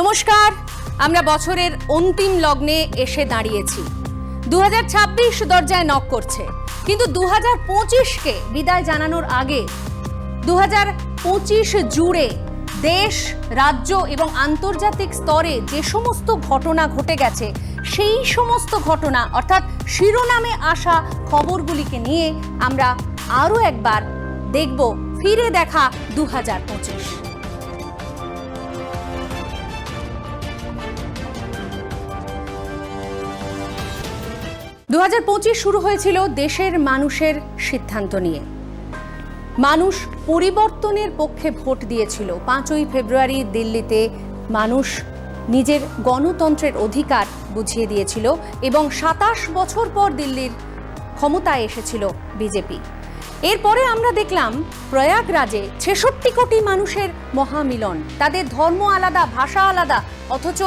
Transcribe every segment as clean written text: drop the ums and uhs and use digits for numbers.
নমস্কার, আমরা বছরের অন্তিম লগ্নে এসে দাঁড়িয়েছি। 2026 দরজায় নক করছে, কিন্তু 2025কে বিদায় জানানোর আগে 2025 জুড়ে দেশ, রাজ্য এবং আন্তর্জাতিক স্তরে যে সমস্ত ঘটনা ঘটে গেছে, সেই সমস্ত ঘটনা অর্থাৎ শিরোনামে আসা খবরগুলিকে নিয়ে আমরা আরও একবার দেখব ফিরে দেখা 2025। দু 2025 শুরু হয়েছিল দেশের মানুষের সিদ্ধান্ত নিয়ে। মানুষ পরিবর্তনের পক্ষে ভোট দিয়েছিল। 5ই ফেব্রুয়ারি দিল্লিতে মানুষ নিজের গণতন্ত্রের অধিকার বুঝিয়ে দিয়েছিল এবং 27 বছর পর দিল্লির ক্ষমতায় এসেছিল বিজেপি। এরপরে আমরা দেখলাম প্রয়াগরাজে 66 কোটি মানুষের মহামিলন। তাদের ধর্ম আলাদা, ভাষা আলাদা, অথচ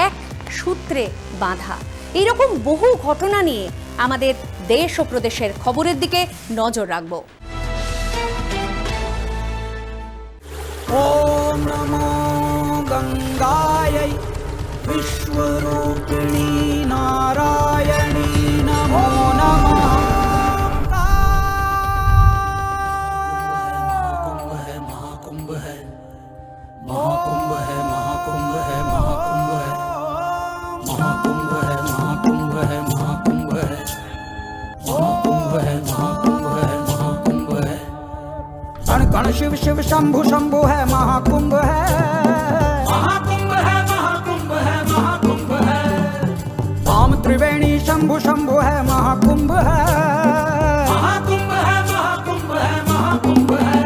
এক সূত্রে বাঁধা। এইরকম বহু ঘটনা নিয়ে আমাদের দেশ ও প্রদেশের খবরের দিকে নজর রাখব। ওম নমো গঙ্গাयै বিশ্বরূপিণী নারায়ণী নমো নমঃ। महाकुंभ है, महाकुंभ है, महाकुंभ है, महाकुंभ है, महाकुंभ है, महाकुंभ है, महाकुंभ है, महाकुंभ है, महाकुंभ है, महाकुंभ है, कण कण शिव शिव शंभु शंभु है, महाकुंभ है, महाकुंभ है, महाकुंभ है, महाकुंभ है, वाम त्रिवेणी शंभु शंभु है, महाकुंभ है, महाकुंभ है, महाकुंभ है, महाकुंभ है।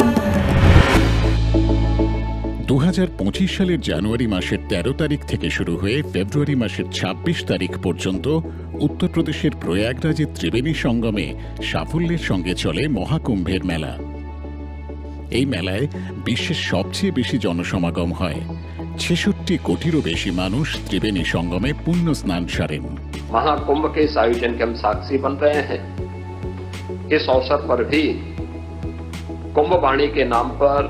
2025 সালের জানুয়ারি মাসের 13 তারিখ থেকে শুরু হয়ে ফেব্রুয়ারি মাসের 26 তারিখ পর্যন্ত উত্তরপ্রদেশের প্রয়াগরাজের ত্রিবেণী সঙ্গমে সাফল্যের সঙ্গে চলে মহাকুম্ভের মেলা। এই মেলায় বিশ্বের সবচেয়ে বেশি জনসমাগম হয়। 66 কোটিরও বেশি মানুষ ত্রিবেণী সঙ্গমে পুণ্য স্নান সারেন। महाकुंभ के इस आयोजन के हम साक्षी बन रहे हैं। इस अवसर पर भी कुंभवाणी के नाम पर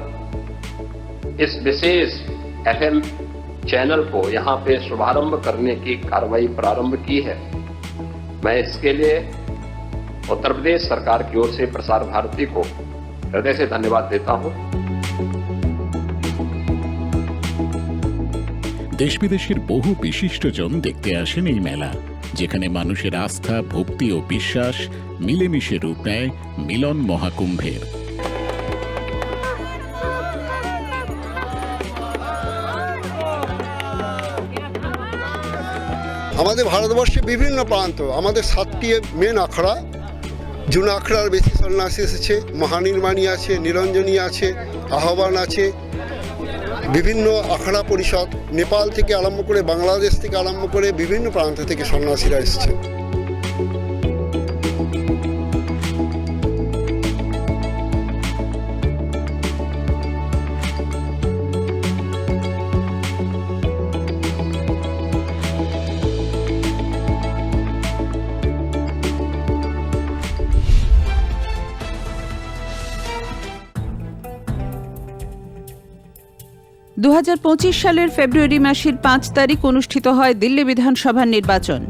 इस विशेष एफएम चैनल को यहाँ पे शुभारंभ करने की कार्रवाई प्रारंभ की है। मैं इसके लिए उत्तर प्रदेश सरकार की ओर से प्रसार भारती को हृदय से धन्यवाद देता हूँ। দেশ বিদেশের বহু বিশিষ্টজন দেখতে আসেন এই মেলা, যেখানে মানুষের আস্থা, ভক্তি ও বিশ্বাস মিলেমিশে রূপ নেয় মিলন মহাকুম্ভের। আমাদের ভারতবর্ষে বিভিন্ন প্রান্ত, আমাদের 7টি মেন আখড়া। জুন আখড়ার বেশি সন্ন্যাসী এসেছে, মহানির্মাণী আছে, নিরঞ্জনী আছে, আহ্বান আছে, বিভিন্ন আখড়া পরিষদ, নেপাল থেকে আরম্ভ করে, বাংলাদেশ থেকে আরম্ভ করে বিভিন্ন প্রান্ত থেকে সন্ন্যাসীরা এসেছে। দু 2025 সালের ফেব্রুয়ারি মাসের 5 তারিখ অনুষ্ঠিত হয় দিল্লি বিধানসভার নির্বাচন।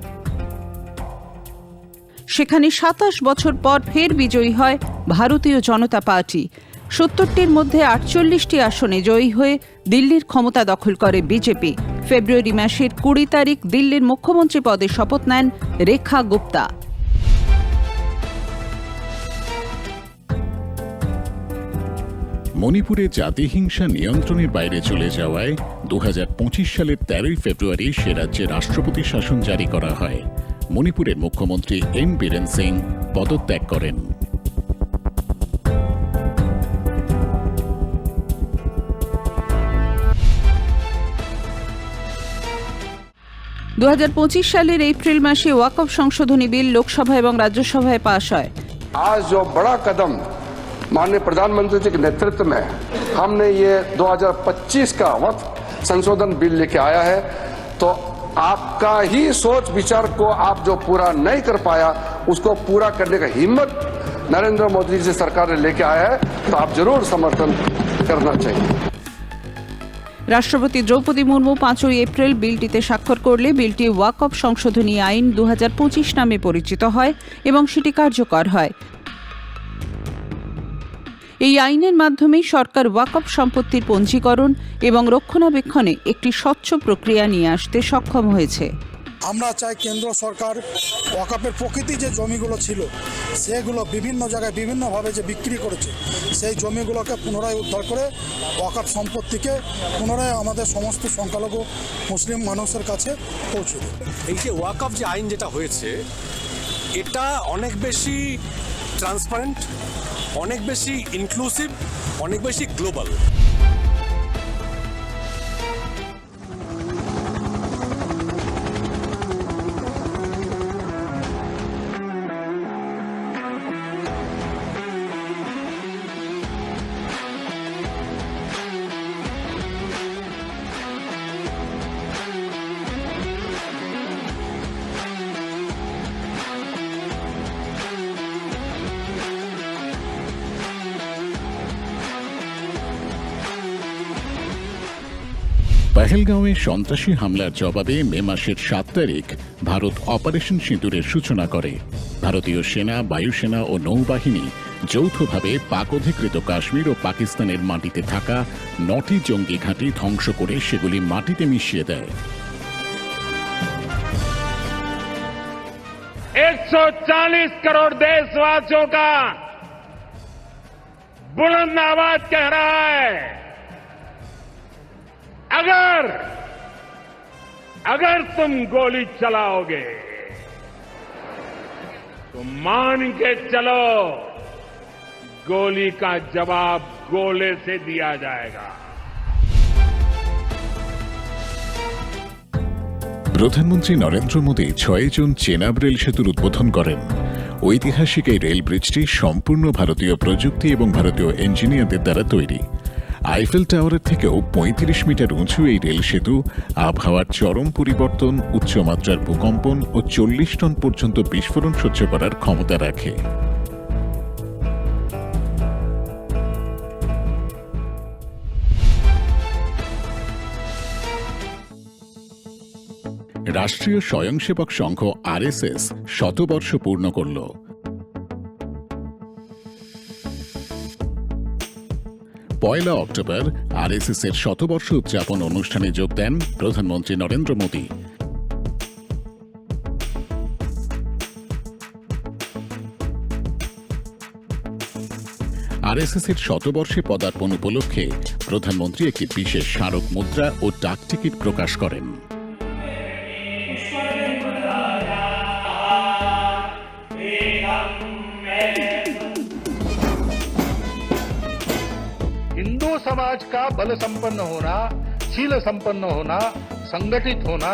সেখানে 27 বছর পর ফের বিজয়ী হয় ভারতীয় জনতা পার্টি। 70টির মধ্যে 48টি আসনে জয়ী হয়ে দিল্লির ক্ষমতা দখল করে বিজেপি। ফেব্রুয়ারি মাসের 20 তারিখ দিল্লির মুখ্যমন্ত্রী পদে শপথ নেন রেখা গুপ্তা। মণিপুরে জাতিহিংসা নিয়ন্ত্রণের বাইরে চলে যাওয়ায় 2025 সালের 13 ফেব্রুয়ারি সে রাজ্যে রাষ্ট্রপতি শাসন জারি করা হয়। মণিপুরের মুখ্যমন্ত্রী এন বীরেন সিং পদত্যাগ করেন। 2025 সালের এপ্রিল মাসে ওয়াকফ সংশোধনী বিল লোকসভা এবং রাজ্যসভায় পাশ হয়। आज जो बड़ा कदम माननीय प्रधानमंत्री जी के नेतृत्व में हमने ये 2025 का वक्फ संशोधन बिल लेके आया है, तो आपका ही सोच विचार को आप जो पूरा नहीं कर पाया उसको पूरा करने का हिम्मत नरेंद्र मोदी जी सरकार ने लेके आया है, तो आप जरूर समर्थन करना चाहिए। রাষ্ট্রপতি দ্রৌপদী মুর্মু 5ই এপ্রিল বিলটিতে স্বাক্ষর করলে বিলটি ওয়াকফ সংশোধনী আইন 2025 নামে পরিচিত হয় এবং সেটি কার্যকর হয়। এই আইনের মাধ্যমেই সরকার ওয়াকফ সম্পত্তির পঞ্জীকরণ এবং রক্ষণাবেক্ষণে একটি স্বচ্ছ প্রক্রিয়া নিয়ে আসতে সক্ষম হয়েছে। আমরা চাই কেন্দ্র সরকার ওয়াকফের প্রকৃতি যে জমিগুলো ছিল সেগুলো বিভিন্ন জায়গায় বিভিন্নভাবে যে বিক্রি করেছে সেই জমিগুলোকে পুনরায় উদ্ধার করে ওয়াকফ সম্পত্তিকে পুনরায় আমাদের সমস্ত সংখ্যালঘু মুসলিম মানুষের কাছে পৌঁছে দেয়। এই যে ওয়াকফ যে আইন যেটা হয়েছে এটা অনেক বেশি ট্রান্সপারেন্ট, অনেক বেশি ইনক্লুসিভ, অনেক বেশি গ্লোবাল। পহেলগাঁওয়ে সন্ত্রাসী হামলার জবাবে মে মাসের 7 তারিখ ভারত অপারেশন সিঁদুরের সূচনা করে। ভারতীয় সেনা, বায়ুসেনা ও নৌবাহিনী যৌথভাবে পাক অধিকৃত কাশ্মীর ও পাকিস্তানের মাটিতে থাকা 9টি জঙ্গি ঘাঁটি ধ্বংস করে সেগুলি মাটিতে মিশিয়ে দেয়। 140 करोड़ देशवासियों का बुलंद आवाज कह रहा है, अगर तुम गोली चलाओगे तो मान के चलो गोली का जवाब गोले से दिया जाएगा। প্রধানমন্ত্রী নরেন্দ্র মোদী 6 জুন চেনাব রেল সেতুর উদ্বোধন করেন। ঐতিহাসিক এই রেল ব্রিজটি সম্পূর্ণ ভারতীয় প্রযুক্তি এবং ভারতীয় ইঞ্জিনিয়ারদের দ্বারা তৈরি। আইফেল টাওয়ারের থেকেও 35 মিটার উঁচু এই রেল সেতু আবহাওয়ার চরম পরিবর্তন, উচ্চমাত্রার ভূকম্পন ও 40 টন পর্যন্ত বিস্ফোরণ সহ্য করার ক্ষমতা রাখে। রাষ্ট্রীয় স্বয়ংসেবক সংঘ আরএসএস 100 বর্ষ পূর্ণ করল। পয়লা অক্টোবর আরএসএস এর 100 বর্ষ উদযাপন অনুষ্ঠানে যোগ দেন প্রধানমন্ত্রী নরেন্দ্র মোদী। আরএসএস এর 100 বর্ষে পদার্পণ উপলক্ষে প্রধানমন্ত্রী একটি বিশেষ স্মারক মুদ্রা ও ডাক টিকিট প্রকাশ করেন। हिंदू समाज का बल संपन्न होना, शील संपन्न होना, संगठित होना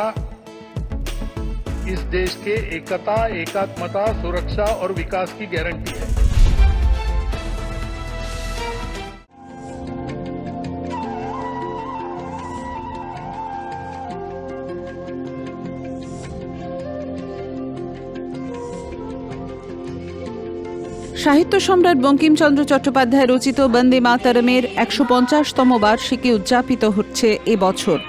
इस देश के एकता, एकात्मता, सुरक्षा और विकास की गारंटी है। সাহিত্য সম্রাট বঙ্কিমচন্দ্র চট্টোপাধ্যায় রচিত বন্দে মাতরমের 150তম বার্ষিকী উদযাপিত হচ্ছে এবছর।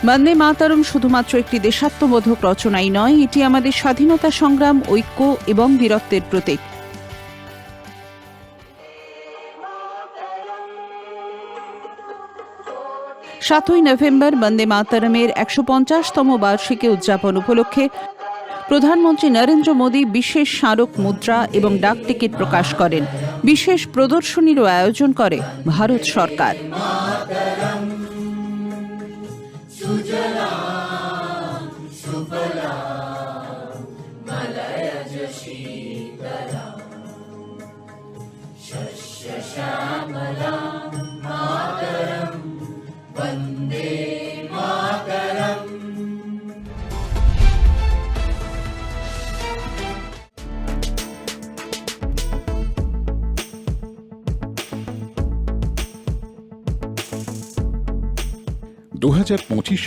বন্দে মাতরম শুধুমাত্র একটি দেশাত্মবোধক রচনাই নয়, এটি আমাদের স্বাধীনতা সংগ্রাম, ঐক্য এবং বীরত্বের প্রতীক। 7ই নভেম্বর বন্দে মাতরমের 150তম বার্ষিকী উদযাপন উপলক্ষে প্রধানমন্ত্রী নরেন্দ্র মোদী বিশেষ স্মারক মুদ্রা এবং ডাক টিকিট প্রকাশ করেন। বিশেষ প্রদর্শনীরও আয়োজন করে ভারত সরকার। শ্যামলা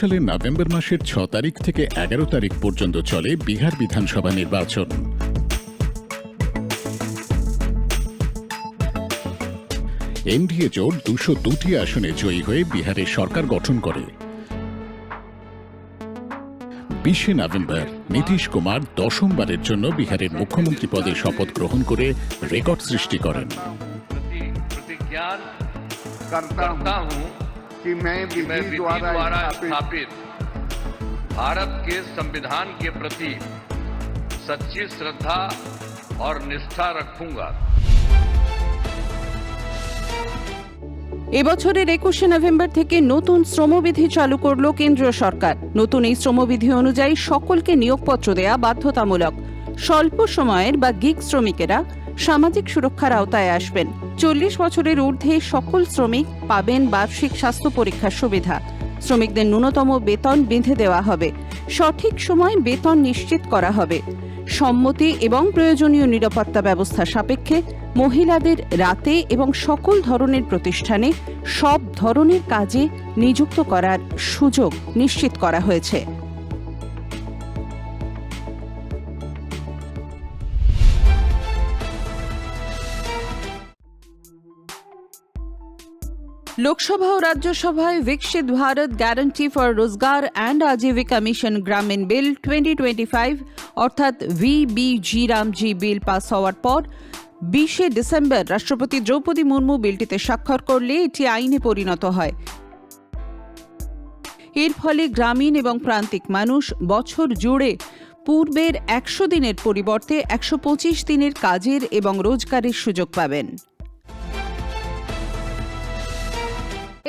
সালের নভেম্বর মাসের 6 তারিখ থেকে 11 তারিখ পর্যন্ত চলে বিহার বিধানসভা নির্বাচন। এনডিএ জোট 202টি আসনে জয়ী হয়ে বিহারে সরকার গঠন করে। 20 নভেম্বর নীতিশ কুমার 10মবারের জন্য বিহারের মুখ্যমন্ত্রী পদে শপথ গ্রহণ করে রেকর্ড সৃষ্টি করেন। करता हूं कि मैं विधि द्वारा स्थापित भारत के संविधान के प्रति सच्ची श्रद्धा और निष्ठा रखूंगा। এবছরের 21 নভেম্বর থেকে নতুন শ্রমবিধি চালু করল কেন্দ্রীয় সরকার। নতুন এই শ্রমবিধি অনুযায়ী সকলকে নিয়োগপত্র দেয়া বাধ্যতামূলক। স্বল্প সময়ের বা গিগ শ্রমিকেরা সামাজিক সুরক্ষার আওতায় আসবেন। 40 বছরের ঊর্ধ্বে সকল শ্রমিক পাবেন বার্ষিক স্বাস্থ্য পরীক্ষার সুবিধা। শ্রমিকদের ন্যূনতম বেতন বেঁধে দেওয়া হবে। সঠিক সময় বেতন নিশ্চিত করা হবে। সম্মতি এবং প্রয়োজনীয় নিরাপত্তা ব্যবস্থা সাপেক্ষে মহিলাদের রাতে এবং সকল ধরনের প্রতিষ্ঠানে সব ধরনের কাজে নিযুক্ত করার সুযোগ নিশ্চিত করা হয়েছে। লোকসভা ও রাজ্যসভায় বিকশিত ভারত গ্যারান্টি ফর রোজগার অ্যান্ড আজীবিকা মিশন গ্রামীণ বিল 2025 অর্থাৎ ভিবিজি রামজি বিল পাস হওয়ার পর 20 ডিসেম্বর রাষ্ট্রপতি দ্রৌপদী মুর্মু বিলটিতে স্বাক্ষর করলে এটি আইনে পরিণত হয়। এর ফলে গ্রামীণ এবং প্রান্তিক মানুষ বছর জুড়ে পূর্বের 100 দিনের পরিবর্তে 125 দিনের কাজের এবং রোজগারের সুযোগ পাবেন।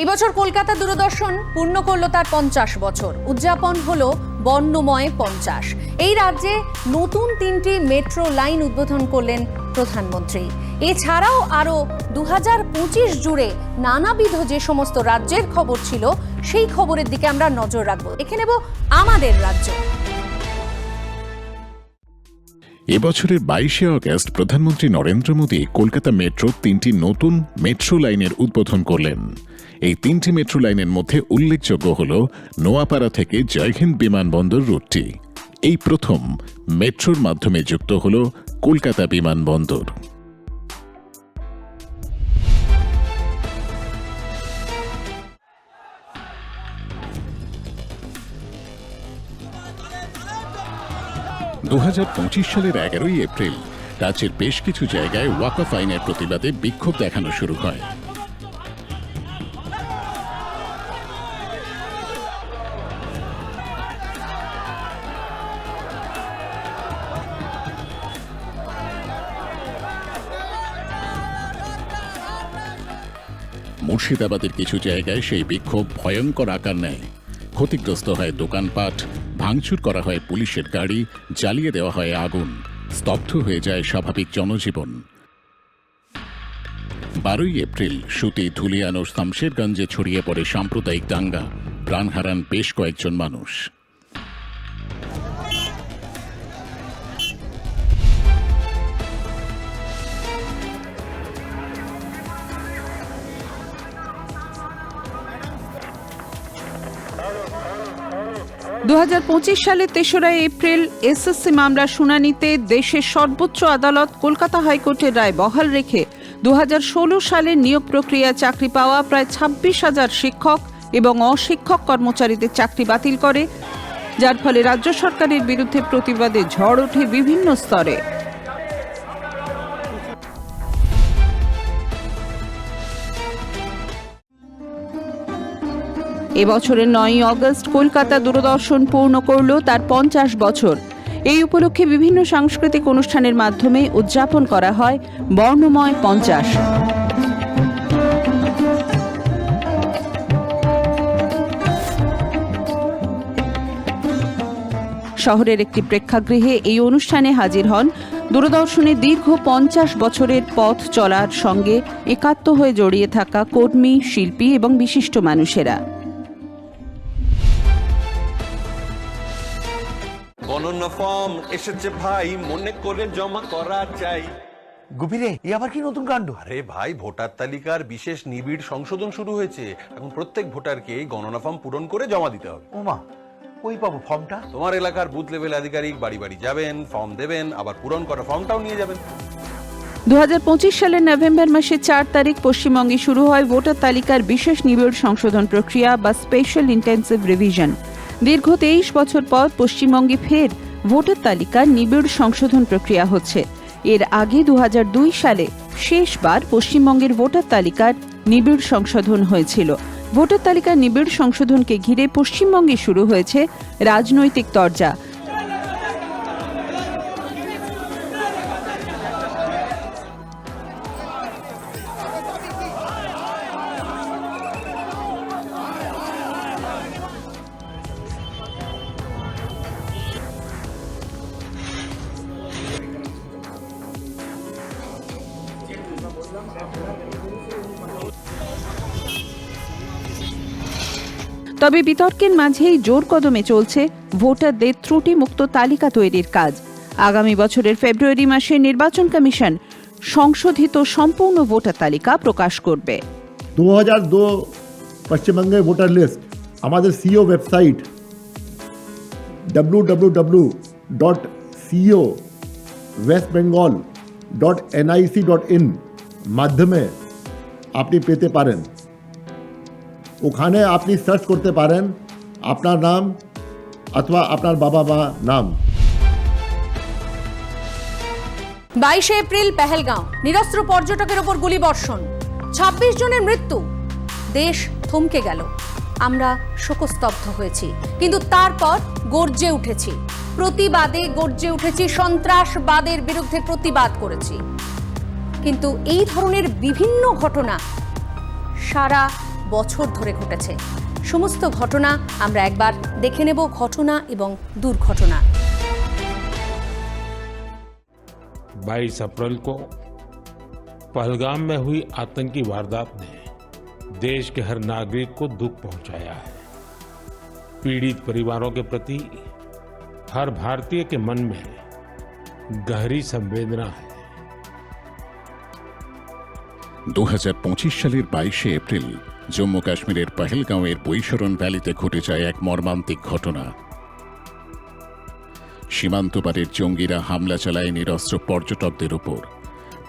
এই বছর কলকাতা দূরদর্শন পূর্ণ করল তার 50 বছর। উদযাপন হলো বর্ণময় 50। এই রাজ্যে নতুন 3টি মেট্রো লাইন উদ্বোধন করলেন প্রধানমন্ত্রী। এছাড়াও আরও 2025 জুড়ে নানাবিধ যে সমস্ত রাজ্যের খবর ছিল সেই খবরের দিকে আমরা নজর রাখব। দেখে নেব আমাদের রাজ্য। এবছরের 22 আগস্ট প্রধানমন্ত্রী নরেন্দ্র মোদী কলকাতা মেট্রোর 3টি নতুন মেট্রো লাইনের উদ্বোধন করলেন। এই 3টি মেট্রো লাইনের মধ্যে উল্লেখযোগ্য হল নোয়াপাড়া থেকে জয়হিন্দ বিমানবন্দর রুটটি। এই প্রথম মেট্রোর মাধ্যমে যুক্ত হল কলকাতা বিমানবন্দর। সালের 11 এপ্রিল রাজ্যের বেশ কিছু জায়গায় ওয়াকফ আইনের প্রতিবাদে বিক্ষোভ দেখানো শুরু হয়। মুর্শিদাবাদের কিছু জায়গায় সেই বিক্ষোভ ভয়ঙ্কর আকার নেয়। ক্ষতিগ্রস্ত হয় দোকানপাট, ভাঙচুর করা হয় পুলিশের গাড়ি, জ্বালিয়ে দেওয়া হয় আগুন, স্তব্ধ হয়ে যায় স্বাভাবিক জনজীবন। 12 এপ্রিল সুতি, ধুলিয়ান ও শামশেরগঞ্জে ছড়িয়ে পড়ে সাম্প্রদায়িক দাঙ্গা, প্রাণ হারান বেশ কয়েকজন মানুষ। দু সালের 3রা এপ্রিল এসএসসি মামলার শুনানিতে দেশের সর্বোচ্চ আদালত কলকাতা হাইকোর্টের রায় বহাল রেখে 2016 সালের নিয়োগ প্রক্রিয়া চাকরি পাওয়া প্রায় 26,000 শিক্ষক এবং অশিক্ষক কর্মচারীদের চাকরি বাতিল করে, যার ফলে রাজ্য সরকারের বিরুদ্ধে প্রতিবাদে ঝড় ওঠে বিভিন্ন স্তরে। এবছরের 9 আগস্ট কলকাতা দূরদর্শন পূর্ণ করল তার 50 বছর। এই উপলক্ষে বিভিন্ন সাংস্কৃতিক অনুষ্ঠানের মাধ্যমে উদযাপন করা হয় বর্ণময় 50। শহরের একটি প্রেক্ষাগৃহে এই অনুষ্ঠানে হাজির হন দূরদর্শনের দীর্ঘ 50 বছরের পথ চলার সঙ্গে একাত্ম হয়ে জড়িয়ে থাকা কর্মী, শিল্পী এবং বিশিষ্ট মানুষেরা। গণনা ফর্ম এসেছে ভাই, মনে করে জমা করা চাই। গুপিরে এ আবার কি নতুন কাণ্ড? আরে ভাই, ভোটার তালিকার বিশেষ নিবিড় সংশোধন শুরু হয়েছে। এখন প্রত্যেক ভোটারকে গণনা ফর্ম পূরণ করে জমা দিতে হবে। ওমা, কই পাবো ফর্মটা? তোমার এলাকার বুথ লেভেল আধিকারিক বাড়ি বাড়ি যাবেন, ফর্ম দেবেন, আবার পূরণ করা ফর্মটাও নিয়ে যাবেন। 2025 সালের নভেম্বর মাসের 4 তারিখ পশ্চিমবঙ্গে শুরু হয় ভোটার তালিকার বিশেষ নিবিড় সংশোধন প্রক্রিয়া বা স্পেশাল ইন্টেন্সিভ রিভিশন। দীর্ঘ 23 বছর পর পশ্চিমবঙ্গে ফের ভোটার তালিকার নিবিড় সংশোধন প্রক্রিয়া হচ্ছে। এর আগে 2002 সালে শেষবার পশ্চিমবঙ্গের ভোটার তালিকার নিবিড় সংশোধন হয়েছিল। ভোটার তালিকার নিবিড় সংশোধনকে ঘিরে পশ্চিমবঙ্গে শুরু হয়েছে রাজনৈতিক তরজা। তবে বিতর্কের মাঝেই জোর কদমে চলছে ভোটারদের ত্রুটিমুক্ত তালিকা তৈরির কাজ। আগামী বছরের ফেব্রুয়ারি মাসে নির্বাচন কমিশন সংশোধিত সম্পূর্ণ ভোটার তালিকা প্রকাশ করবে। 2002 পশ্চিমবঙ্গের ভোটার লিস্ট আমাদের সিও ওয়েবসাইট www.co.westbengal.nic.in মাধ্যমে আপনি পেতে পারেন। ওখানে আপনি সার্চ করতে পারেন আপনার নাম অথবা আপনার বাবা মা নাম। 22 এপ্রিল পেহেলগাঁও, নিরস্ত্র পর্যটকের ওপর গুলিবর্ষণ, 26 জনের মৃত্যু। দেশ থমকে গেল, আমরা শোকস্তব্ধ হয়েছি, কিন্তু তারপর গর্জে উঠেছি, প্রতিবাদে গর্জে উঠেছি, সন্ত্রাসবাদের বিরুদ্ধে প্রতিবাদ করেছি। কিন্তু এই ধরনের বিভিন্ন ঘটনা সারা বছর ধরে ঘটেছে। সমস্ত ঘটনা আমরা একবার দেখে নেব, ঘটনা এবং দুর্ঘটনা। 22 अप्रैल को पहलगाम में हुई आतंकी वारदात ने देश के हर नागरिक को दुख पहुंचाया है। पीड़ित परिवारों के प्रति हर भारतीय के मन में गहरी संवेदना है। 2025 সালের 22 এপ্রিল জম্মু কাশ্মীরের পহেলগাঁওয়ের বৈশরণ ভ্যালিতে ঘটে যায় এক মর্মান্তিক ঘটনা। সীমান্ত পারের জঙ্গিরা হামলা চালায় নিরস্ত্র পর্যটকদের উপর।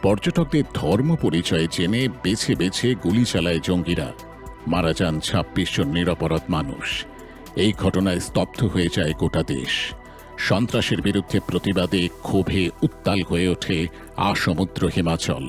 পর্যটকদের ধর্ম পরিচয় জেনে বেছে বেছে গুলি চালায় জঙ্গিরা। মারা যান 26 জন নিরপরাধ মানুষ। এই ঘটনায় স্তব্ধ হয়ে যায় গোটা দেশ। সন্ত্রাসের বিরুদ্ধে প্রতিবাদে ক্ষোভে উত্তাল হয়ে ওঠে আসমুদ্র হিমাচল।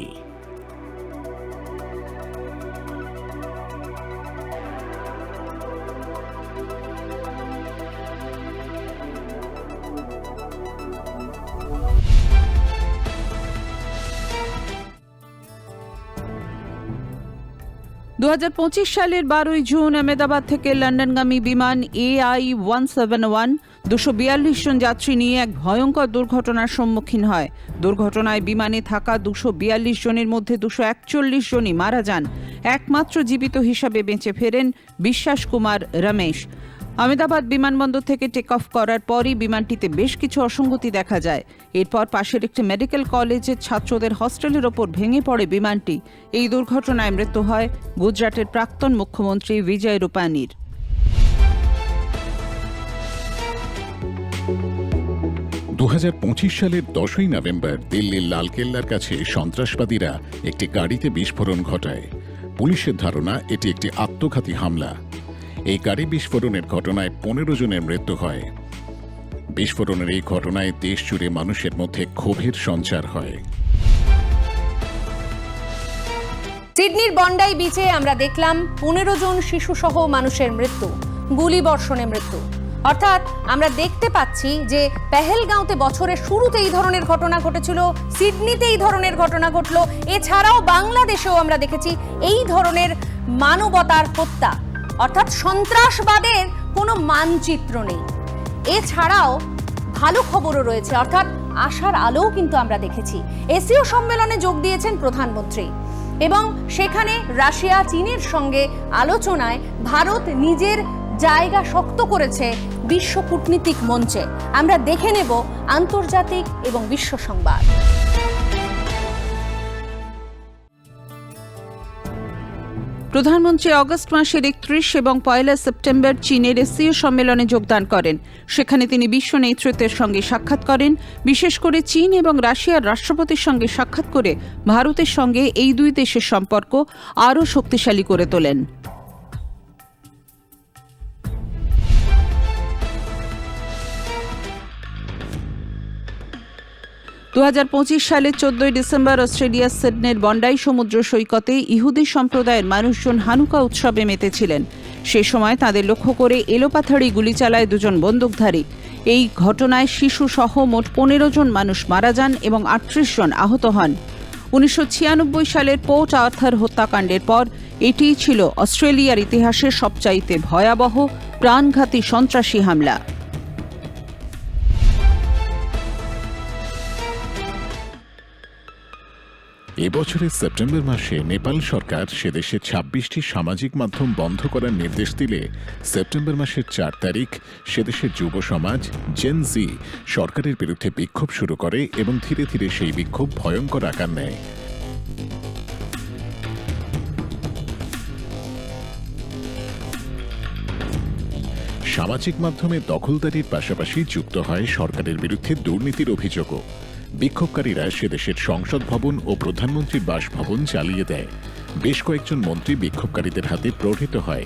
দু 2025 সালের 12 জুন আহমেদাবাদ থেকে লন্ডনগামী বিমান AI-171 242 জন যাত্রী নিয়ে এক ভয়ঙ্কর দুর্ঘটনার সম্মুখীন হয়। দুর্ঘটনায় বিমানে থাকা 242 জনের মধ্যে 241 জনই মারা যান। একমাত্র জীবিত হিসাবে বেঁচে ফেরেন বিশ্বাস কুমার রমেশ। আহমেদাবাদ বিমানবন্দর থেকে টেক অফ করার পরই বিমানটিতে বেশ কিছু অসঙ্গতি দেখা যায়। এরপর পাশের একটি মেডিকেল কলেজের ছাত্রদের হস্টেলের ওপর ভেঙে পড়ে বিমানটি। এই দুর্ঘটনায় মৃত্যু হয় গুজরাটের প্রাক্তন মুখ্যমন্ত্রী বিজয় রূপানীর। দু 2025 সালের 10ই নভেম্বর দিল্লির লালকেল্লার কাছে সন্ত্রাসবাদীরা একটি গাড়িতে বিস্ফোরণ ঘটায়। পুলিশের ধারণা এটি একটি আত্মঘাতী হামলা। এই গাড়ি বিস্ফোরণের ঘটনায় 15 জনের মৃত্যু হয়। বিস্ফোরণের এই ঘটনায় দেশ জুড়ে মানুষের মধ্যে ক্ষোভের সঞ্চার হয়। সিডনির বন্ডাই বিচে আমরা দেখলাম 15 জন শিশুসহ মানুষের মৃত্যু, গুলিবর্ষণে মৃত্যু। অর্থাৎ আমরা দেখতে পাচ্ছি যে পেহেলগাঁওতে বছরের শুরুতে এই ধরনের ঘটনা ঘটেছিল, সিডনিতে এই ধরনের ঘটনা ঘটল, এছাড়াও বাংলাদেশেও আমরা দেখেছি এই ধরনের মানবতার হত্যা। অর্থাৎ সন্ত্রাসবাদের কোনো মানচিত্র নেই। এছাড়াও ভালো খবরও রয়েছে, অর্থাৎ আশার আলোও কিন্তু আমরা দেখেছি। এসিও সম্মেলনে যোগ দিয়েছেন প্রধানমন্ত্রী এবং সেখানে রাশিয়া চীনের সঙ্গে আলোচনায় ভারত নিজের জায়গা শক্ত করেছে বিশ্ব কূটনীতিক মঞ্চে। আমরা দেখে নেব আন্তর্জাতিক এবং বিশ্ব সংবাদ। প্রধানমন্ত্রী অগস্ট মাসের 31 এবং 1 সেপ্টেম্বর চীনের এসসিও সম্মেলনে যোগদান করেন। সেখানে তিনি বিশ্ব নেতৃত্বের সঙ্গে সাক্ষাৎ করেন। বিশেষ করে চীন এবং রাশিয়ার রাষ্ট্রপতির সঙ্গে সাক্ষাৎ করে ভারতের সঙ্গে এই দুই দেশের সম্পর্ক আরও শক্তিশালী করে তোলেন। দু সালের 14 ডিসেম্বর অস্ট্রেলিয়ার সিডনির বন্ডাই সমুদ্র সৈকতে ইহুদি সম্প্রদায়ের মানুষজন হানুকা উৎসবে মেতেছিলেন। সে সময় তাদের লক্ষ্য করে এলোপাথাড়ি গুলি চালায় দুজন বন্দুকধারী। এই ঘটনায় শিশুসহ মোট 15 জন মানুষ মারা যান এবং 38 জন আহত হন। 1996 সালের পোর্ট আর্থার হত্যাকাণ্ডের পর এটিই ছিল অস্ট্রেলিয়ার ইতিহাসের সবচাইতে ভয়াবহ প্রাণঘাতী সন্ত্রাসী হামলা। এবছরের সেপ্টেম্বর মাসে নেপাল সরকার সেদেশে 26টি সামাজিক মাধ্যম বন্ধ করার নির্দেশ দিলে সেপ্টেম্বর মাসের 4 তারিখ সেদেশের যুব সমাজ জেন জি সরকারের বিরুদ্ধে বিক্ষোভ শুরু করে এবং ধীরে ধীরে সেই বিক্ষোভ ভয়ঙ্কর আকার নেয়। সামাজিক মাধ্যমে দখলদারির পাশাপাশি যুক্ত হয় সরকারের বিরুদ্ধে দুর্নীতির অভিযোগও। বিক্ষোভকারীরা সেদেশের সংসদ ভবন ও প্রধানমন্ত্রীর বাসভবন জ্বালিয়ে দেয়। বেশ কয়েকজন মন্ত্রী বিক্ষোভকারীদের হাতে প্রহৃত হয়।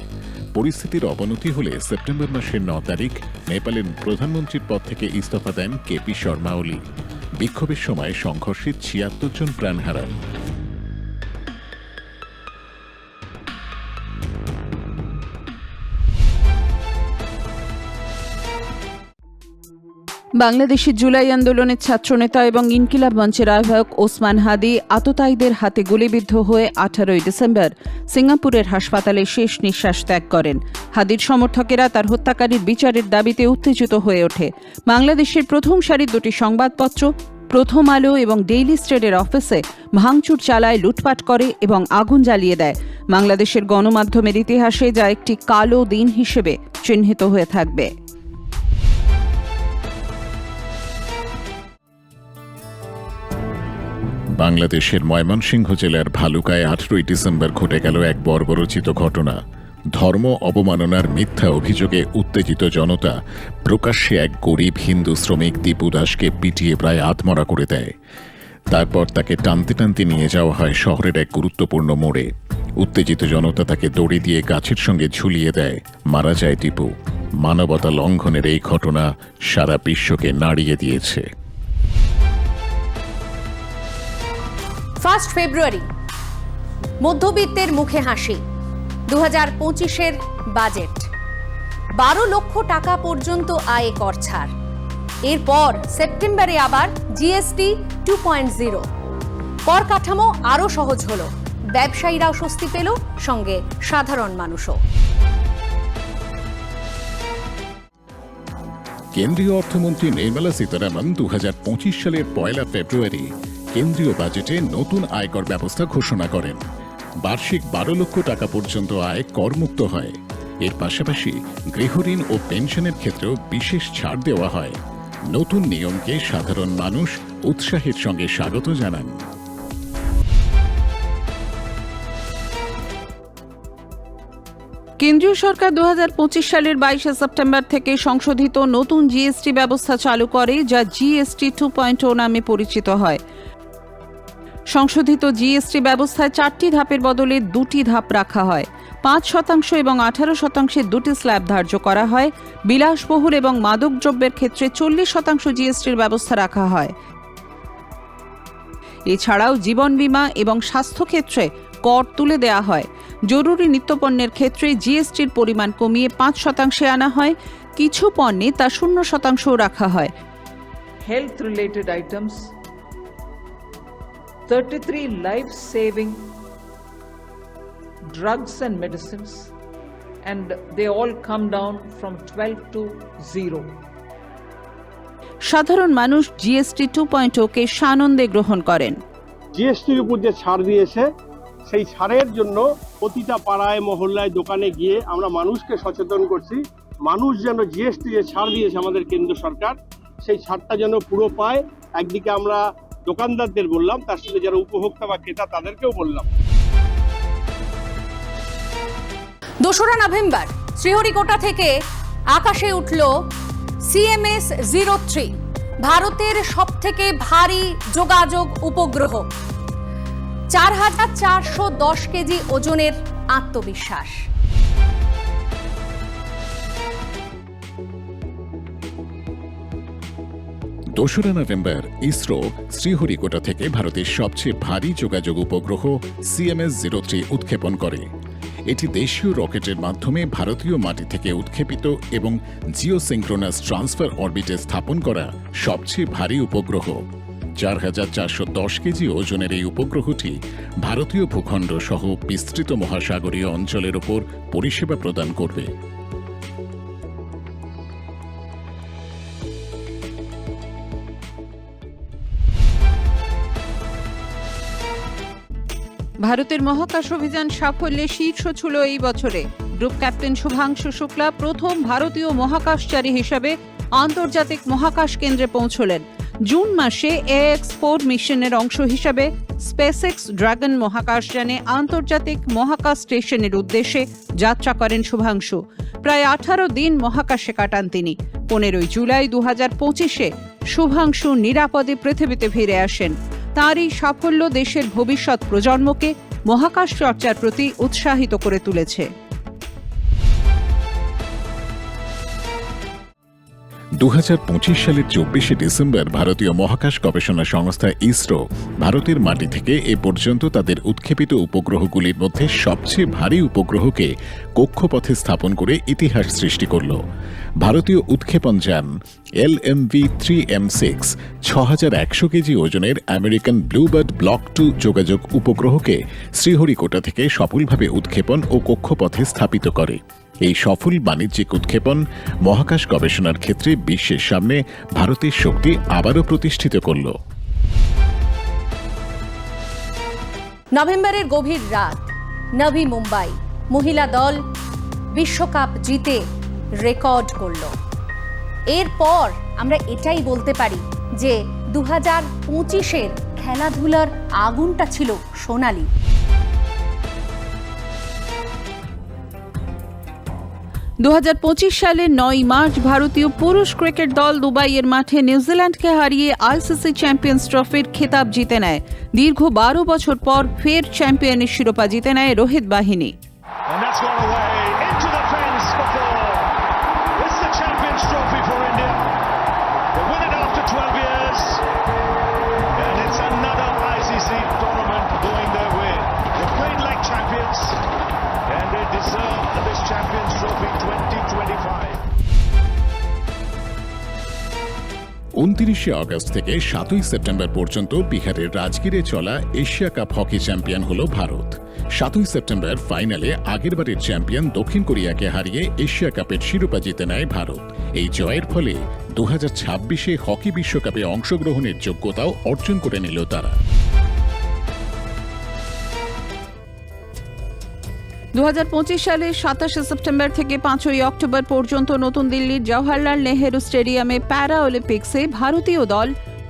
পরিস্থিতির অবনতি হলে সেপ্টেম্বর মাসের 9 তারিখ নেপালের প্রধানমন্ত্রীর পদ থেকে ইস্তফা দেন কেপি শর্মা ওলি। বিক্ষোভের সময় সংঘর্ষে 76 জন প্রাণ হারান। বাংলাদেশের জুলাই আন্দোলনের ছাত্রনেতা এবং ইনকিলাব মঞ্চের আহ্বায়ক ওসমান হাদি আততায়ীদের হাতে গুলিবিদ্ধ হয়ে 18 ডিসেম্বর সিঙ্গাপুরের হাসপাতালে শেষ নিঃশ্বাস ত্যাগ করেন। হাদির সমর্থকেরা তার হত্যাকারীর বিচারের দাবিতে উত্তেজিত হয়ে ওঠে। বাংলাদেশের প্রথম সারির দুটি সংবাদপত্র প্রথম আলো এবং ডেইলি স্টেটের অফিসে ভাঙচুর চালায়, লুটপাট করে এবং আগুন জ্বালিয়ে দেয়। বাংলাদেশের গণমাধ্যমের ইতিহাসে যা একটি কালো দিন হিসেবে চিহ্নিত হয়ে থাকবে। বাংলাদেশের ময়মনসিংহ জেলার ভালুকায় 18 ডিসেম্বর ঘটে গেল এক বর্বরোচিত ঘটনা। ধর্ম অবমাননার মিথ্যা অভিযোগে উত্তেজিত জনতা প্রকাশ্যে এক গরিব হিন্দু শ্রমিক দীপু দাসকে পিটিয়ে প্রায় আধমরা করে দেয়। তারপর তাকে টানতে টানতে নিয়ে যাওয়া হয় শহরের এক গুরুত্বপূর্ণ মোড়ে। উত্তেজিত জনতা তাকে দড়ি দিয়ে গাছের সঙ্গে ঝুলিয়ে দেয়। মারা যায় দীপু। মানবতা লঙ্ঘনের এই ঘটনা সারা বিশ্বকে নাড়িয়ে দিয়েছে। 1 ফেব্রুয়ারি মধ্যবিত্তের মুখে হাসি। 2025-এর বাজেট 12 লক্ষ টাকা পর্যন্ত আয় কর ছাড়। এরপর সেপ্টেম্বরে আবার জিএসটি 2.0। কর কাঠামো আরও সহজ হলো। ব্যবসায়ীরাও স্বস্তি পেল, সঙ্গে সাধারণ মানুষও। কেন্দ্রীয় অর্থমন্ত্রী নির্মলা সীতারামন 2025 সালের 1 ফেব্রুয়ারি কেন্দ্রীয় বাজেটে নতুন আয়কর ব্যবস্থা ঘোষণা করেন। বার্ষিক 12 লক্ষ টাকা পর্যন্ত আয় করমুক্ত হয়। এর পাশাপাশি গৃহঋণ ও পেনশনের ক্ষেত্রেও বিশেষ ছাড় দেওয়া হয়। নতুন নিয়মকে সাধারণ মানুষ উৎসাহের সঙ্গে স্বাগত জানান। কেন্দ্রীয় সরকার 2025 সালের 22 সেপ্টেম্বর থেকে সংশোধিত নতুন জিএসটি ব্যবস্থা চালু করে, যা জিএসটি 2.0 নামে পরিচিত হয়। সংশোধিত জিএসটি ব্যবস্থায় 4টি ধাপের বদলে 2টি ধাপ রাখা হয়। 5% এবং 18% দুটি স্ল্যাব ধার্য করা হয়। বিলাসবহুল এবং মাদকদ্রব্যের ক্ষেত্রে 40% জিএসটির ব্যবস্থা রাখা হয়। এছাড়াও জীবন বীমা এবং স্বাস্থ্য ক্ষেত্রে কর তুলে দেওয়া হয়। জরুরি নিত্যপণ্যের ক্ষেত্রে জিএসটির পরিমাণ কমিয়ে 5% আনা হয়। কিছু পণ্যে তা 0% রাখা হয়। Health related items, 33 life-saving drugs and medicines, and they all come down from 12 to 0. সাধারণ মানুষ জিএসটি 2.0 কে সানন্দে গ্রহণ করেন। জিএসটির উপর যে ছাড় দিয়েছে সেই ছাড়ের জন্য প্রতিটা পাড়ায় মহল্লায় দোকানে গিয়ে আমরা মানুষকে সচেতন করছি, মানুষ যেন জিএসটি যে ছাড় দিয়েছে আমাদের কেন্দ্র সরকার, সেই ছাড়টা যেন পুরো পায়। একদিকে আমরা দোকানদারদের বললাম, তার সাথে যারা উপভোক্তা বা ক্রেতা তাদেরকেও বললাম। 2রা নভেম্বর শ্রীহরিকোটা থেকে আকাশে উঠল CMS-03, ভারতের সবথেকে ভারী যোগাযোগ উপগ্রহ। 4410 কেজি ওজনের আত্মবিশ্বাস। দোসরা নভেম্বর ইসরো শ্রীহরিকোটা থেকে ভারতের সবচেয়ে ভারী যোগাযোগ উপগ্রহ CMS-03 উৎক্ষেপণ করে। এটি দেশীয় রকেটের মাধ্যমে ভারতীয় মাটি থেকে উৎক্ষেপিত এবং জিওসিঙ্ক্রোনাস ট্রান্সফার অরবিটে স্থাপন করা সবচেয়ে ভারী উপগ্রহ। 4410 কেজি ওজনের এই উপগ্রহটি ভারতীয় ভূখণ্ড সহ বিস্তৃত মহাসাগরীয় অঞ্চলের ওপর পরিষেবা প্রদান করবে। ভারতের মহাকাশ অভিযান সাফল্যে শীর্ষ ছিল এই বছরে। গ্রুপ ক্যাপ্টেন শুভাংশু শুক্লা প্রথম ভারতীয় মহাকাশচারী হিসেবে আন্তর্জাতিক মহাকাশ কেন্দ্রে পৌঁছলেন। জুন মাসে AX-4 মিশনের অংশ হিসেবে স্পেসএক্স ড্রাগন মহাকাশযানে আন্তর্জাতিক মহাকাশ স্টেশনের উদ্দেশ্যে যাত্রা করেন শুভাংশু। প্রায় 18 দিন মহাকাশে কাটান তিনি। 15 জুলাই 2025-এ শুভাংশু নিরাপদে পৃথিবীতে ফিরে আসেন। তার এই সাফল্য দেশের ভবিষ্যৎ প্রজন্মকে মহাকাশ চর্চার প্রতি উৎসাহিত করে তুলেছে। 2025 সালের 24শে ডিসেম্বর ভারতীয় মহাকাশ গবেষণা সংস্থা ইসরো ভারতের মাটি থেকে এ পর্যন্ত তাদের উৎক্ষেপিত উপগ্রহগুলির মধ্যে সবচেয়ে ভারী উপগ্রহকে কক্ষপথে স্থাপন করে ইতিহাস সৃষ্টি করল। ভারতীয় উৎক্ষেপণ যান LMV-3M6 6100 কেজি ওজনের আমেরিকান ব্লুবার্ড ব্লক 2 যোগাযোগ উপগ্রহকে শ্রীহরিকোটা থেকে সফলভাবে উৎক্ষেপণ ও কক্ষপথে স্থাপিত করে। এই সফল বাণিজ্যিক উৎক্ষেপণ মহাকাশ গবেষণার ক্ষেত্রে বিশ্বের সামনে ভারতের শক্তি আবারও প্রতিষ্ঠিত করল। নভেম্বরের গভীর রাত, নভি মুম্বাই মহিলা দল বিশ্বকাপ জিতে রেকর্ড করল। এরপর আমরা এটাই বলতে পারি যে 2025-এর খেলাধুলার আগুনটা ছিল সোনালী। 2025 সালের 9 মার্চ ভারতীয় পুরুষ ক্রিকেট দল দুবাইয়ের মাঠে নিউজিল্যান্ডকে হারিয়ে ICC চ্যাম্পিয়ন্স ট্রফির খেতাব জিতে নেয়। দীর্ঘ 12 বছর পর ফের চ্যাম্পিয়নের শিরোপা জিতে নেয় রোহিত বাহিনী। উনত্রিশে আগস্ট থেকে 7ই সেপ্টেম্বর পর্যন্ত বিহারের রাজগীরে চলা এশিয়া কাপ হকি চ্যাম্পিয়ন হল ভারত। 7ই সেপ্টেম্বর ফাইনালে আগেরবারের চ্যাম্পিয়ন দক্ষিণ কোরিয়াকে হারিয়ে এশিয়া কাপের শিরোপা জিতে নেয় ভারত। এই জয়ের ফলে 2026-এ হকি বিশ্বকাপে অংশগ্রহণের যোগ্যতাও অর্জন করে নিল তারা। 2025 সালে 27শে সেপ্টেম্বর থেকে 5ই অক্টোবর পর্যন্ত নতুন দিল্লির জওহরলাল নেহেরু স্টেডিয়ামে প্যারা অলিম্পিক্সে ভারতীয় দল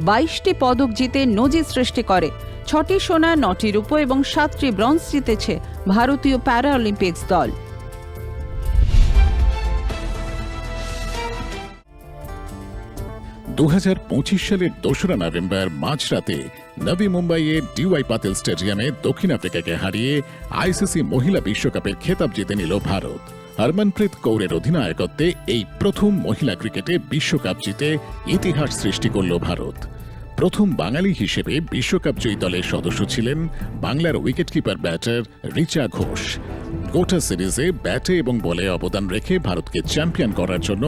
22টি পদক জিতে নজির সৃষ্টি করে। 6টি সোনা, 9টি রূপো এবং 7টি ব্রোঞ্জ জিতেছে ভারতীয় প্যারা অলিম্পিক্স দল। সালের 2রা নভেম্বর মাঝরাতে নবী মুম্বাইয়ের DY পাতিল স্টেডিয়ামে দক্ষিণ আফ্রিকাকে হারিয়ে ICC মহিলা বিশ্বকাপের খেতাব জিতে নিল ভারত। হরমনপ্রীত কৌরের অধিনায়কত্বে এই প্রথম মহিলা ক্রিকেটে বিশ্বকাপ জিতে ইতিহাস সৃষ্টি করল ভারত। প্রথম বাঙালি হিসেবে বিশ্বকাপ জয়ী দলের সদস্য ছিলেন বাংলার উইকেটকিপার ব্যাটার রিচা ঘোষ। গোটা সিরিজে ব্যাটে এবং বলে অবদান রেখে ভারতকে চ্যাম্পিয়ন করার জন্য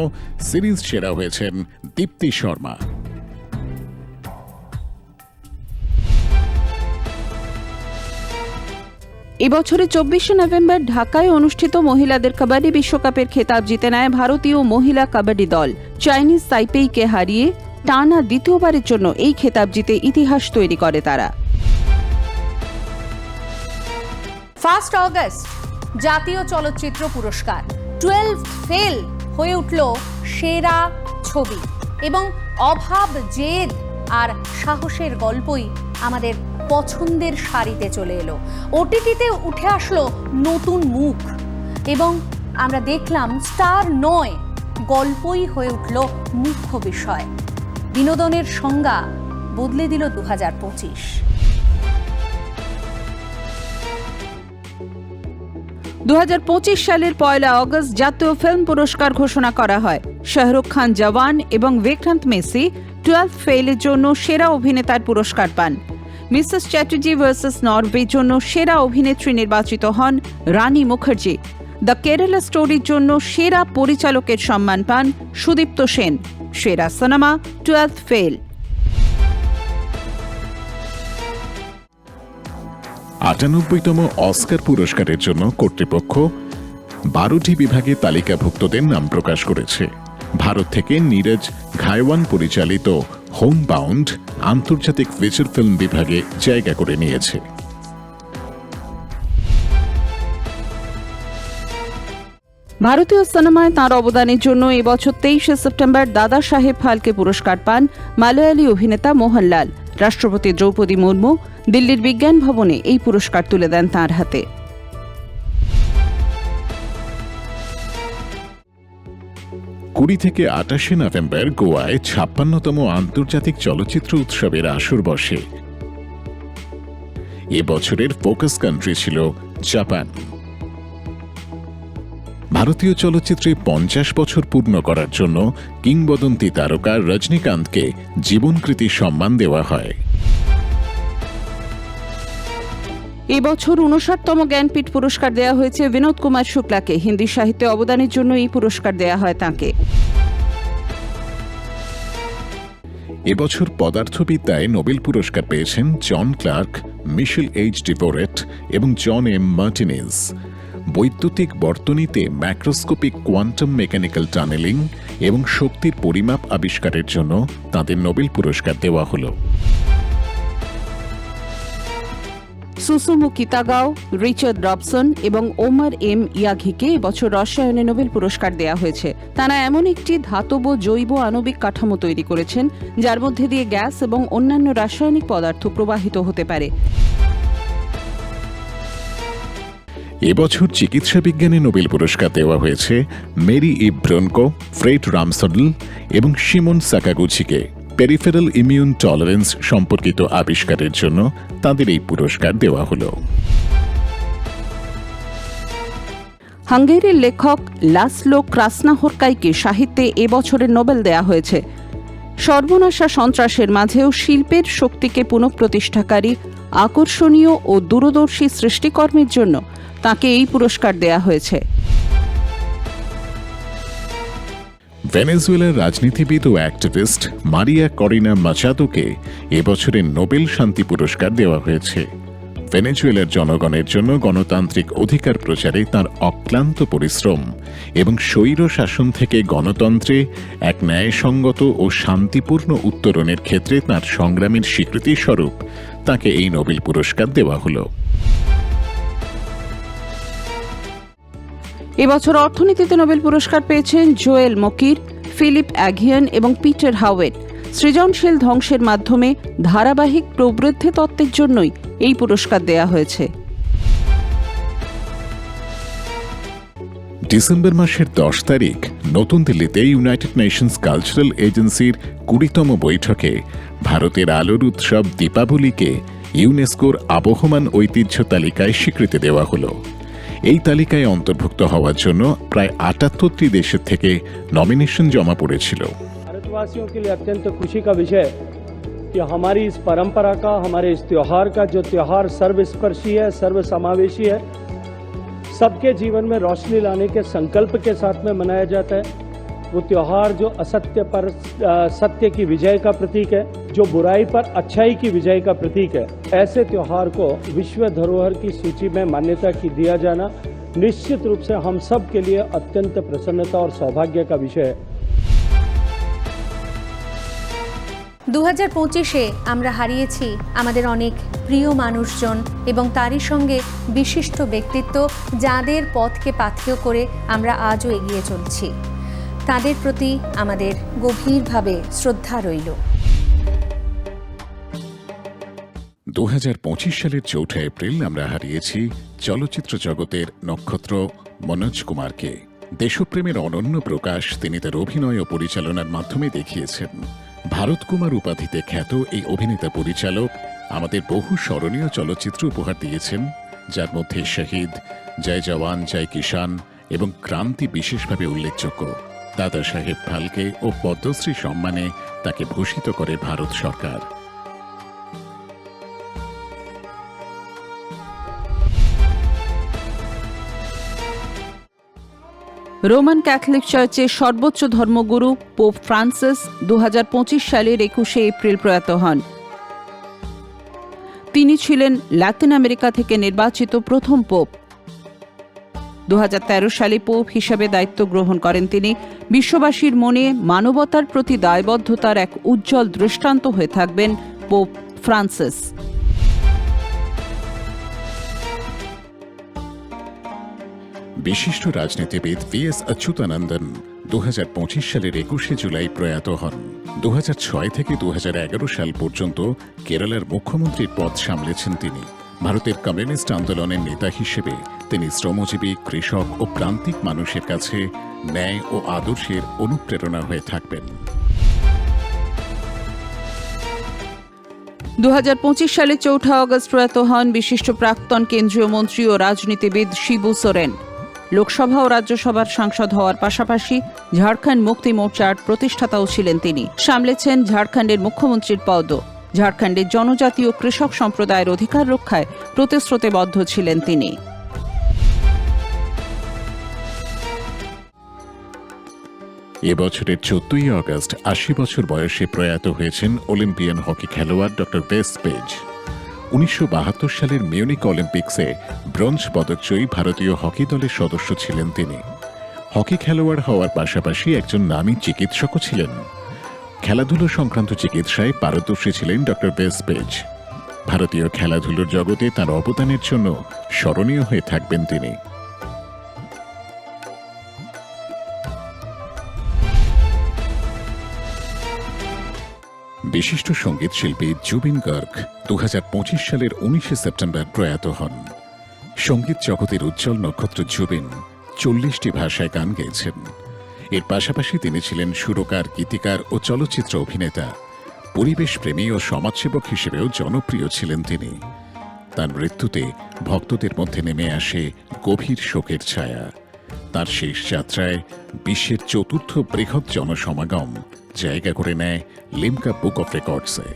সিরিজ সেরা হয়েছেন দীপ্তি শর্মা। এবছরে 24শে নভেম্বর ঢাকায় অনুষ্ঠিত মহিলাদের কাবাডি বিশ্বকাপের খেতাব জিতে নেয় ভারতীয় মহিলা কাবাডি দল। চাইনিজ তাইপেইকে হারিয়ে টানা দ্বিতীয়বারের জন্য এই খেতাব জিতে ইতিহাস তৈরি করে তারা। 1 অগস্ট জাতীয় চলচ্চিত্র পুরস্কার 12 ফেল হয়ে উঠল সেরা ছবি এবং অভাব, জেদ আর সাহসের গল্পই আমাদের পছন্দের সারিতে চলে এলো। ওটিটিতে উঠে আসলো নতুন মুখ এবং আমরা দেখলাম স্টার নয়, গল্পই হয়ে উঠল মুখ্য বিষয়। বিনোদনের সংজ্ঞা বদলে দিল 2025। 2025 সালের 1 অগস্ট জাতীয় ফিল্ম পুরস্কার ঘোষণা করা হয়। শাহরুখ খান জওয়ান এবং বিক্রান্ত মেসি 12 ফেলের জন্য সেরা অভিনেতার পুরস্কার পান। মিসেস চ্যাটার্জি ভার্সেস নরওয়ের জন্য সেরা অভিনেত্রী নির্বাচিত হন রানী মুখার্জি। দ্য কেরালা স্টোরির জন্য সেরা পরিচালকের সম্মান পান সুদীপ্ত সেন। সেরা সিনেমা 12 ফেল। 98তম অস্কার পুরস্কারের জন্য কর্তৃপক্ষ 12টি বিভাগে তালিকাভুক্তদের নাম প্রকাশ করেছে। ভারত থেকে নীরজ ঘায়ওয়ান পরিচালিত হোম বাউন্ড আন্তর্জাতিক ফিচার ফিল্ম বিভাগে জায়গা করে নিয়েছে। ভারতীয় সিনেমায় তাঁর অবদানের জন্য এবছর 23শে সেপ্টেম্বর দাদা সাহেব ফালকে পুরস্কার পান মালয়ালি অভিনেতা মোহনলাল। রাষ্ট্রপতি দ্রৌপদী মুর্মু দিল্লির বিজ্ঞান ভবনে এই পুরস্কার তুলে দেন তাঁর হাতে। কুড়ি থেকে 28শে নভেম্বর গোয়ায় 56তম আন্তর্জাতিক চলচ্চিত্র উৎসবের আসর বসে। এবছরের ফোকাস কান্ট্রি ছিল জাপান। ভারতীয় চলচ্চিত্রে 50 বছর পূর্ণ করার জন্য কিংবদন্তি তারকা রজনীকান্তকে জীবনকৃতি সম্মান দেওয়া হয়। এবছর 59তম জ্ঞানপীঠ পুরস্কার দেওয়া হয়েছে বিনোদ কুমার শুক্লাকে। হিন্দি সাহিত্যে অবদানের জন্য এই পুরস্কার দেওয়া হয় তাঁকে। এবছর পদার্থবিদ্যায় নোবেল পুরস্কার পেয়েছেন জন ক্লার্ক, মিশেল এইচ ডিভোরেট এবং জন এম মার্টিনেজ। বৈদ্যুতিক বর্তনীতে ম্যাক্রোস্কোপিক কোয়ান্টাম মেকানিক্যাল টানেলিং এবং শক্তির পরিমাপ আবিষ্কারের জন্য তাঁদের নোবেল পুরস্কার দেওয়া হলো। সুসুমু কিতাগাও, রিচার্ড রবসন এবং ওমার এম ইয়াঘিকে এবছর রসায়নে নোবেল পুরস্কার দেওয়া হয়েছে। তারা এমন একটি ধাতব জৈব আণবিক কাঠামো তৈরি করেছেন যার মধ্যে দিয়ে গ্যাস এবং অন্যান্য রাসায়নিক পদার্থ প্রবাহিত হতে পারে। এবছর চিকিৎসা বিজ্ঞানে নোবেল পুরস্কার দেওয়া হয়েছে মেরি ই ব্রনকো, ফ্রেড রামসডল এবং শিমন সাকাগুচিকে। পেরিফেরাল ইমিউন টলারেন্স সম্পর্কিত আবিষ্কারের জন্য তাদের এই পুরস্কার দেওয়া হলো। হাঙ্গেরির লেখক লাসলো ক্রাসনাহরকাইকে সাহিত্যে এবছরের নোবেল দেয়া হয়েছে। সর্বনাশা সন্ত্রাসের মাঝেও শিল্পের শক্তিকে পুনঃপ্রতিষ্ঠাকারী আকর্ষণীয় ও দূরদর্শী সৃষ্টিকর্মের জন্য তাকে এই পুরস্কার দেয়া হয়েছে। ভেনেজুয়েলার রাজনীতিবিদ ও অ্যাক্টিভিস্ট মারিয়া করিনা মাচাদোকে এবছরের নোবেল শান্তি পুরস্কার দেওয়া হয়েছে। ভেনেজুয়েলার জনগণের জন্য গণতান্ত্রিক অধিকার প্রচারে তাঁর অক্লান্ত পরিশ্রম এবং স্বৈর শাসন থেকে গণতন্ত্রে এক ন্যায়সঙ্গত ও শান্তিপূর্ণ উত্তরণের ক্ষেত্রে তাঁর সংগ্রামের স্বীকৃতি স্বরূপ তাঁকে এই নোবেল পুরস্কার দেওয়া হলো। এবছর অর্থনীতিতে নোবেল পুরস্কার পেয়েছেন জোয়েল মকির, ফিলিপ অ্যাঘিয়ান এবং পিটার হাওয়েট। সৃজনশীল ধ্বংসের মাধ্যমে ধারাবাহিক প্রবৃদ্ধি তত্ত্বের জন্যই এই পুরস্কার দেয়া হয়েছে। ডিসেম্বর মাসের 10 তারিখ নতুন দিল্লিতে ইউনাইটেড নেশনস কালচারাল এজেন্সির 20তম বৈঠকে ভারতের আলোর উৎসব দীপাবলিকে ইউনেস্কোর আবহমান ঐতিহ্য তালিকায় স্বীকৃতি দেওয়া হলো। এই তালিকায় অন্তর্ভুক্ত হওয়ার জন্য প্রায় 78টি দেশের থেকে নমিনেশন জমা পড়েছিল। भारतवासियों के लिए अत्यंत खुशी का विषय कि हमारी इस परंपरा का, हमारे इस त्योहार का, जो त्योहार सर्वस्पर्शी है, सर्वसमावेशी है, सबके जीवन में रोशनी लाने के संकल्प के साथ में मनाया जाता है। वो त्योहार जो असत्य पर सत्य की विजय का प्रतीक है, जो बुराई पर अच्छाई की विजय का प्रतीक है, ऐसे त्योहार को विश्व धरोहर की सूची में मान्यता की दिया जाना निश्चित रूप से हम सब के लिए अत्यंत प्रसन्नता और सौभाग्य का विषय है। 2025-এ আমরা হারিয়েছি আমাদের অনেক প্রিয় মানুষজন এবং তারই সঙ্গে বিশিষ্ট ব্যক্তিত্ব, যাদের পথকে পাথেয় করে আমরা আজও এগিয়ে চলছি। তাদের প্রতি আমাদের গভীরভাবে শ্রদ্ধা রইল। 2025 সালের 4 এপ্রিল আমরা হারিয়েছি চলচ্চিত্র জগতের নক্ষত্র মনোজ কুমারকে। দেশপ্রেমের অনন্য প্রকাশ তিনি তার অভিনয় ও পরিচালনার মাধ্যমে দেখিয়েছেন। ভারত কুমার উপাধিতে খ্যাত এই অভিনেতা পরিচালক আমাদের বহু স্মরণীয় চলচ্চিত্র উপহার দিয়েছেন, যার মধ্যে শহীদ, জয় জওয়ান জয় কিষান এবং ক্রান্তি বিশেষভাবে উল্লেখযোগ্য। দাদা সাহেব ফালকে ও পদ্মশ্রী সম্মানে তাকে ভূষিত করে ভারত সরকার। রোমান ক্যাথলিক চার্চের সর্বোচ্চ ধর্মগুরু পোপ ফ্রান্সিস 2025 সালের 21 এপ্রিল প্রয়াত হন। তিনি ছিলেন লাতিন আমেরিকা থেকে নির্বাচিত প্রথম পোপ। 2013 সালে পোপ হিসাবে দায়িত্ব গ্রহণ করেন তিনি। বিশ্ববাসীর মনে মানবতার প্রতি দায়বদ্ধতার এক উজ্জ্বল দৃষ্টান্ত হয়ে থাকবেন পোপ ফ্রান্সিস। বিশিষ্ট রাজনীতিবিদ VS অচ্যুতানন্দন 2025 সালের 21 জুলাই প্রয়াত হন। 2006 থেকে 2011 সাল পর্যন্ত কেরালার মুখ্যমন্ত্রীর পদ সামলেছেন তিনি। ভারতের কমিউনিস্ট আন্দোলনের নেতা হিসেবে তিনি শ্রমজীবী, কৃষক ও প্রান্তিক মানুষের কাছে ন্যায় ও আদর্শের অনুপ্রেরণা হয়ে থাকবেন। 2025 সালে 4 আগস্ট প্রয়াত হন বিশিষ্ট প্রাক্তন কেন্দ্রীয় মন্ত্রী ও রাজনীতিবিদ শিবু সোরেন। লোকসভা ও রাজ্যসভার সাংসদ হওয়ার পাশাপাশি ঝাড়খণ্ড মুক্তি মোর্চার প্রতিষ্ঠাতাও ছিলেন তিনি। সামলেছেন ঝাড়খণ্ডের মুখ্যমন্ত্রীর পদও। ঝাড়খণ্ডের জনজাতি ও কৃষক সম্প্রদায়ের অধিকার রক্ষায় প্রতিশ্রুতিবদ্ধ ছিলেন তিনি। এবছরের 14 আগস্ট 80 বছর বয়সে প্রয়াত হয়েছেন অলিম্পিয়ান হকি খেলোয়াড় ডক্টর বেস পেজ। 1972 সালের মিউনিক অলিম্পিক্সে ব্রোঞ্জ পদকজয়ী ভারতীয় হকি দলের সদস্য ছিলেন তিনি। হকি খেলোয়াড় হওয়ার পাশাপাশি একজন নামী চিকিৎসকও ছিলেন। খেলাধুলো সংক্রান্ত চিকিৎসায় পারদর্শী ছিলেন ডক্টর বেস পেজ। ভারতীয় খেলাধুলোর জগতে তার অবদানের জন্য স্মরণীয় হয়ে থাকবেন তিনি। বিশিষ্ট সঙ্গীত শিল্পী জুবিন গার্গ 2025 সালের 19 সেপ্টেম্বর প্রয়াত হন। সঙ্গীত জগতের উজ্জ্বল নক্ষত্র জুবিন 40টি ভাষায় গান গেয়েছেন। এর পাশাপাশি তিনি ছিলেন সুরকার, গীতিকার ও চলচ্চিত্র অভিনেতা। পরিবেশ প্রেমী ও সমাজসেবক হিসেবেও জনপ্রিয় ছিলেন তিনি। তার মৃত্যুতে ভক্তদের মধ্যে নেমে আসে গভীর শোকের ছায়া। তার শেষ যাত্রায় বিশ্বের 4র্থ বৃহৎ জনসমাগম জায়গা করে নেয় লিমকা বুক অফ রেকর্ডসে।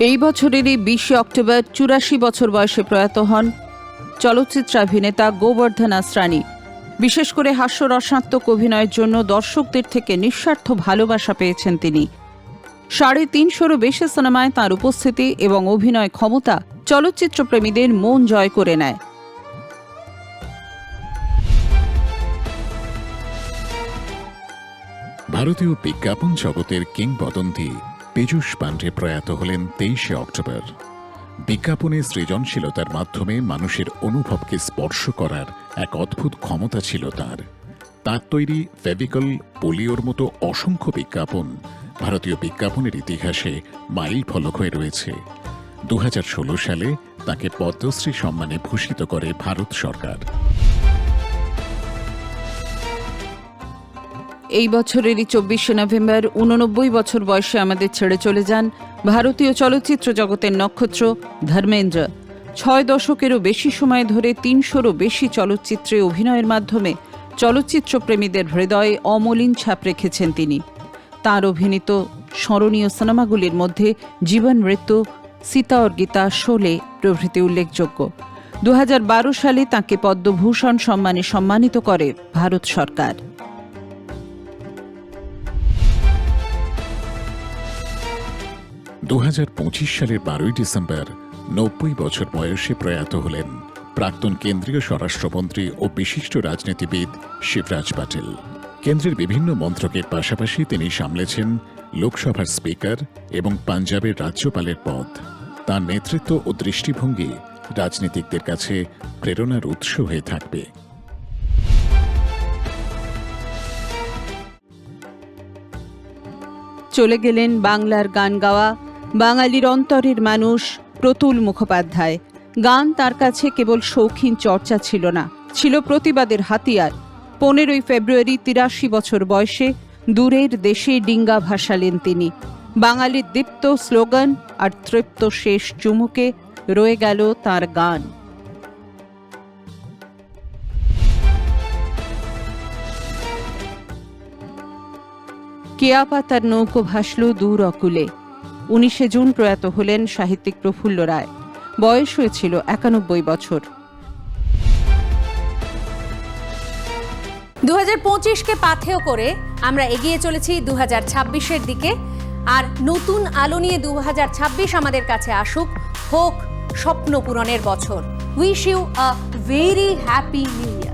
এই বছরেরই 20 অক্টোবর 84 বছর বয়সে প্রয়াত হন চলচ্চিত্রাভিনেতা গোবর্ধন আসরানি। বিশেষ করে হাস্যরসাত্মক অভিনয়ের জন্য দর্শকদের থেকে নিঃস্বার্থ ভালোবাসা পেয়েছেন তিনি। 350-এরও বেশি সিনেমায় তাঁর উপস্থিতি এবং অভিনয় ক্ষমতা চলচ্চিত্রপ্রেমীদের মন জয় করে নেয়। ভারতীয় বিজ্ঞাপন জগতের কিংবদন্তি পীযূষ পান্ডে প্রয়াত হলেন 23 অক্টোবর। বিজ্ঞাপনে সৃজনশীলতার মাধ্যমে মানুষের অনুভবকে স্পর্শ করার এক অদ্ভুত ক্ষমতা ছিল তার। তার তৈরি ফেভিকল, পোলিওর মতো অসংখ্য বিজ্ঞাপন ভারতীয় বিজ্ঞাপনের ইতিহাসে মাইল ফলক হয়ে রয়েছে। 2016 সালে তাকে পদ্মশ্রী সম্মানে ভূষিত করে ভারত সরকার। এই বছরেরই 24 নভেম্বর 89 বছর বয়সে আমাদের ছেড়ে চলে যান ভারতীয় চলচ্চিত্র জগতের নক্ষত্র ধর্মেন্দ্র। 6 দশকেরও বেশি সময় ধরে 300-রও বেশি চলচ্চিত্রে অভিনয়ের মাধ্যমে চলচ্চিত্রপ্রেমীদের হৃদয়ে অমলিন ছাপ রেখেছেন তিনি। তাঁর অভিনীত স্মরণীয় সিনেমাগুলির মধ্যে জীবন মৃত্যু, সীতা और গীতা, শোলে প্রভৃতি উল্লেখযোগ্য। 2012 সালে তাঁকে পদ্মভূষণ সম্মানে সম্মানিত করে ভারত সরকার। 2025 সালের 12 ডিসেম্বর 90 বছর বয়সে প্রয়াত হলেন প্রাক্তন কেন্দ্রীয় স্বরাষ্ট্রমন্ত্রী ও বিশিষ্ট রাজনীতিবিদ শিবরাজ পাটিল। কেন্দ্রের বিভিন্ন মন্ত্রকের পাশাপাশি তিনি সামলেছেন লোকসভার স্পিকার এবং পাঞ্জাবের রাজ্যপালের পদ। তার নেতৃত্ব ও দৃষ্টিভঙ্গি রাজনীতিকদের কাছে প্রেরণার উৎস হয়ে থাকবে। চলে গেলেন বাংলার গান গাওয়া বাঙালির অন্তরের মানুষ প্রতুল মুখোপাধ্যায়। গান তার কাছে কেবল শৌখিন চর্চা ছিল না, ছিল প্রতিবাদের হাতিয়ার। 15ই ফেব্রুয়ারি 83 বছর বয়সে দূরের দেশে ডিঙ্গা ভাসালেন তিনি। বাঙালির দীপ্ত স্লোগান আর তৃপ্ত শেষ চুমুকে রয়ে গেল তার গান। কেয়াপাতার নৌকো ভাসল দূর অকুলে। 19শে জুন প্রয়াত হলেন সাহিত্যিক প্রফুল্ল রায়। বয়স হয়েছিল 91 বছর। 2025কে পাথেয় করে আমরা এগিয়ে চলেছি 2026-এর দিকে। আর নতুন আলো নিয়ে 2026 আমাদের কাছে আসুক, হোক স্বপ্ন পূরণের বছর। Wish you a very happy new year.